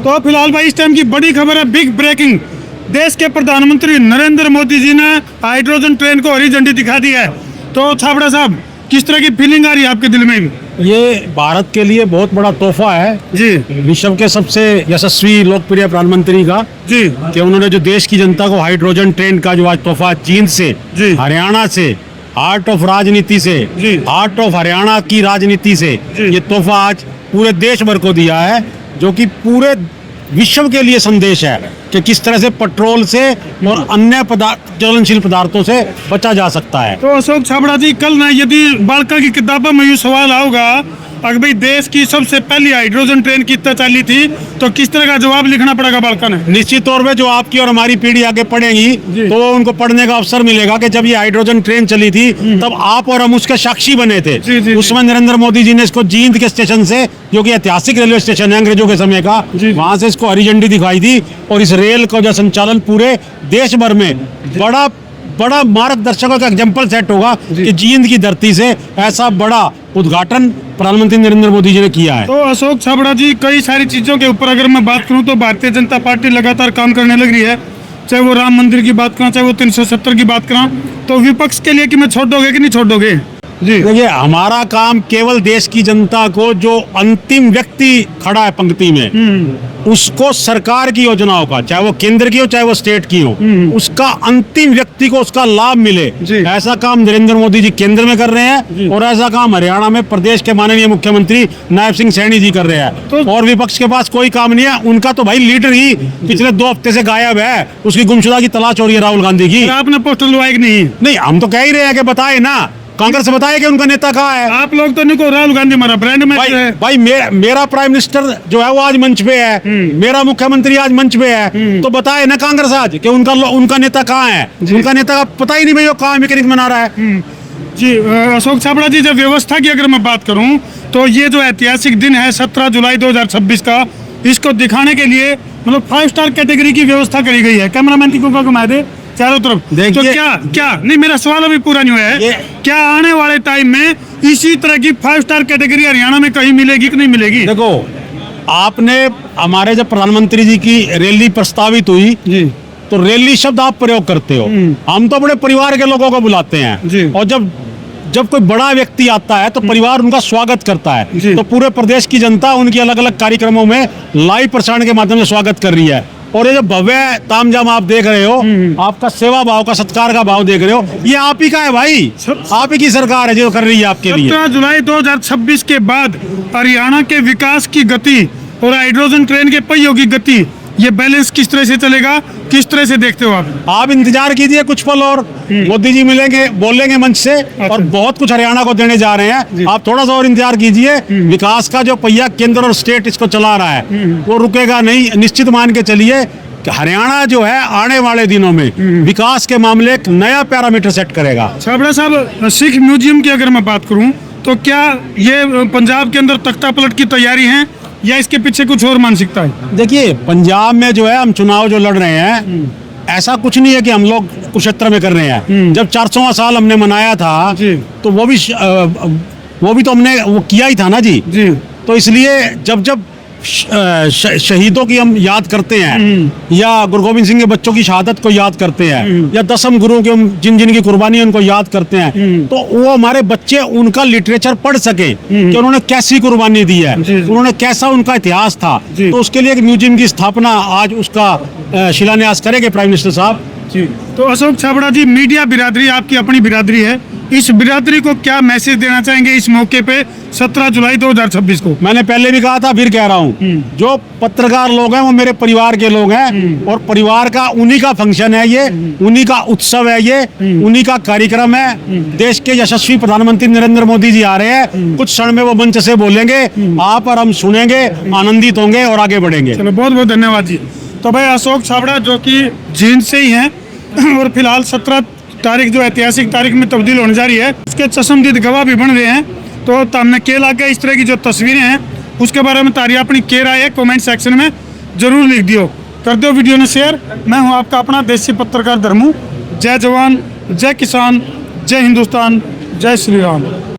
तो फिलहाल भाई इस टाइम की बड़ी खबर है, बिग ब्रेकिंग। देश के प्रधानमंत्री नरेंद्र मोदी जी ने हाइड्रोजन ट्रेन को हरी झंडी दिखा दी है। तो छाबड़ा साहब, किस तरह की फीलिंग आ रही है आपके दिल में? ये भारत के लिए बहुत बड़ा तोहफा है जी, विश्व के सबसे यशस्वी लोकप्रिय प्रधानमंत्री का जी, कि उन्होंने जो देश की जनता को हाइड्रोजन ट्रेन का जो आज तोहफा चीन से, जी, हरियाणा से, हार्ट ऑफ राजनीति से, जी, हार्ट ऑफ हरियाणा की राजनीति से जी, ये तोहफा आज पूरे देश भर को दिया है, जो कि पूरे विश्व के लिए संदेश है कि किस तरह से पेट्रोल से और अन्य ज्वलनशील पदार्थों से बचा जा सकता है। तो अशोक छाबड़ा जी, कल ना यदि बालिका की किताबों में ये सवाल आऊगा अगर भाई देश की सबसे पहली हाइड्रोजन ट्रेन कितना चाली थी, तो किस तरह का जवाब लिखना पड़ेगा बालिका ने? निश्चित तौर पे जो आपकी और हमारी पीढ़ी आगे पढ़ेगी तो उनको पढ़ने का अवसर मिलेगा कि जब ये हाइड्रोजन ट्रेन चली थी तब आप और हम उसके साक्षी बने थे। जी, उसमें नरेंद्र मोदी जी ने इसको जींद के स्टेशन से, जो कि ऐतिहासिक रेलवे स्टेशन है अंग्रेजों के समय का, वहां से इसको हरी झंडी दिखाई थी और इस रेल का जो संचालन पूरे देश भर में बड़ा मार्गदर्शकों का एग्जाम्पल सेट होगा कि जींद की धरती से ऐसा बड़ा उद्घाटन प्रधानमंत्री नरेंद्र मोदी जी ने किया है। तो अशोक छाबड़ा जी, कई सारी चीजों के ऊपर अगर मैं बात करूं तो भारतीय जनता पार्टी लगातार काम करने लग रही है, चाहे वो राम मंदिर की बात करें, चाहे वो 370 की बात करें। तो विपक्ष के लिए कि मैं छोड़ दोगे कि नहीं छोड़ दोगे? जी देखिए, हमारा काम केवल देश की जनता को, जो अंतिम व्यक्ति खड़ा है पंक्ति में, उसको सरकार की योजनाओं का, चाहे वो केंद्र की हो चाहे वो स्टेट की हो, उसका अंतिम व्यक्ति को उसका लाभ मिले, ऐसा काम नरेंद्र मोदी जी केंद्र में कर रहे हैं और ऐसा काम हरियाणा में प्रदेश के माननीय मुख्यमंत्री नायब सिंह सैनी जी कर रहे हैं। और विपक्ष के पास कोई काम नहीं है। उनका तो भाई लीडर ही पिछले 2 हफ्ते से गायब है, उसकी गुमशुदा की तलाश हो रही है राहुल गांधी की। आपने पोस्टर लुआए कि नहीं? नहीं, हम तो कह ही रहे हैं कि बताए ना, कांग्रेस से बताया कि उनका नेता कहाँ है। आप लोग तो नहीं को राहुल गांधी हमारा ब्रांड में भाई मेरा प्राइम मिनिस्टर जो है वो आज मंच पे है, मेरा मुख्यमंत्री आज मंच पे है, तो बताए ना कांग्रेस आज कि उनका नेता कहाँ है। उनका नेता का पता ही नहीं भाई वो कहाँ मैकेनिक बना रहा है। जी अशोक छाबड़ा जी, जब व्यवस्था की अगर मैं बात करूं तो ये जो ऐतिहासिक दिन है 17 जुलाई 2026 का, इसको दिखाने के लिए मतलब 5 स्टार कैटेगरी की व्यवस्था करी गई है। कैमरामैन को घुमा दे चारों तरफ। तो क्या नहीं, मेरा सवाल अभी पूरा नहीं हुआ है। क्या आने वाले टाइम में इसी तरह की 5 स्टार कैटेगरी हरियाणा में कहीं मिलेगी कि नहीं मिलेगी? देखो, आपने हमारे जब प्रधानमंत्री जी की रैली प्रस्तावित हुई जी, तो रैली शब्द आप प्रयोग करते हो, हम तो अपने परिवार के लोगों को बुलाते हैं। और जब कोई बड़ा व्यक्ति आता है तो परिवार उनका स्वागत करता है। तो पूरे प्रदेश की जनता उनकी अलग अलग कार्यक्रमों में लाइव प्रसारण के माध्यम से स्वागत कर रही है। और ये जो भव्य तामझाम आप देख रहे हो, आपका सेवा भाव का, सत्कार का भाव देख रहे हो, ये आप ही का है भाई, आप ही की सरकार है जो कर रही है आपके लिए। 17 जुलाई 2026 के बाद हरियाणा के विकास की गति और हाइड्रोजन ट्रेन के पहियों की गति, ये बैलेंस किस तरह से चलेगा, किस तरह से देखते हो आप? आप इंतजार कीजिए कुछ पल और, मोदी जी मिलेंगे, बोलेंगे मंच से, और बहुत कुछ हरियाणा को देने जा रहे हैं। आप थोड़ा सा और इंतजार कीजिए। विकास का जो पहिया केंद्र और स्टेट इसको चला रहा है वो रुकेगा नहीं। निश्चित मान के चलिए कि हरियाणा जो है आने वाले दिनों में विकास के मामले एक नया पैरामीटर सेट करेगा। छाबड़ा साहब, सिख म्यूजियम की अगर मैं बात करूं तो क्या ये पंजाब के अंदर तख्ता पलट की तैयारी है या इसके पीछे कुछ और मानसिकता है? देखिए, पंजाब में जो है हम चुनाव जो लड़ रहे हैं, ऐसा कुछ नहीं है कि हम लोग कुरुक्षेत्र में कर रहे हैं। जब 400वां साल हमने मनाया था तो वो भी तो हमने वो किया ही था ना जी। तो इसलिए जब शहीदों की हम याद करते हैं, या गुरु गोविंद सिंह के बच्चों की शहादत को याद करते हैं, या 10 गुरुओं के हम जिन की कुर्बानी उनको याद करते हैं, तो वो हमारे बच्चे उनका लिटरेचर पढ़ सके कि उन्होंने कैसी कुर्बानी दी है, उन्होंने कैसा उनका इतिहास था। तो उसके लिए एक म्यूजियम की स्थापना आज उसका शिलान्यास करेंगे प्राइम मिनिस्टर साहब जी। तो अशोक छाबड़ा जी, मीडिया बिरादरी आपकी अपनी बिरादरी है, इस बिरादरी को क्या मैसेज देना चाहेंगे इस मौके पे 17 जुलाई 2026 को? मैंने पहले भी कहा था, फिर कह रहा हूँ, जो पत्रकार लोग हैं वो मेरे परिवार के लोग हैं, और परिवार का उन्हीं का फंक्शन है ये, उन्हीं का उत्सव है ये, उन्हीं का कार्यक्रम है। देश के यशस्वी प्रधानमंत्री नरेंद्र मोदी जी आ रहे हैं, कुछ क्षण में वो मंच से बोलेंगे, आप और हम सुनेंगे, आनंदित होंगे और आगे बढ़ेंगे। चलो, बहुत बहुत धन्यवाद जी। तो भाई अशोक छाबड़ा जो कि जींद से ही हैं और फिलहाल 17 तारीख जो ऐतिहासिक तारीख में तब्दील होने जा रही है, उसके चश्मदीद गवाह भी बन रहे हैं। तो हमने के लाके इस तरह की जो तस्वीरें हैं उसके बारे में तारी अपनी के राय है कमेंट सेक्शन में जरूर लिख दियो, कर दो वीडियो ने शेयर। मैं हूं आपका अपना देसी पत्रकार धर्मू। जय जवान, जय किसान, जय हिंदुस्तान, जय श्री राम।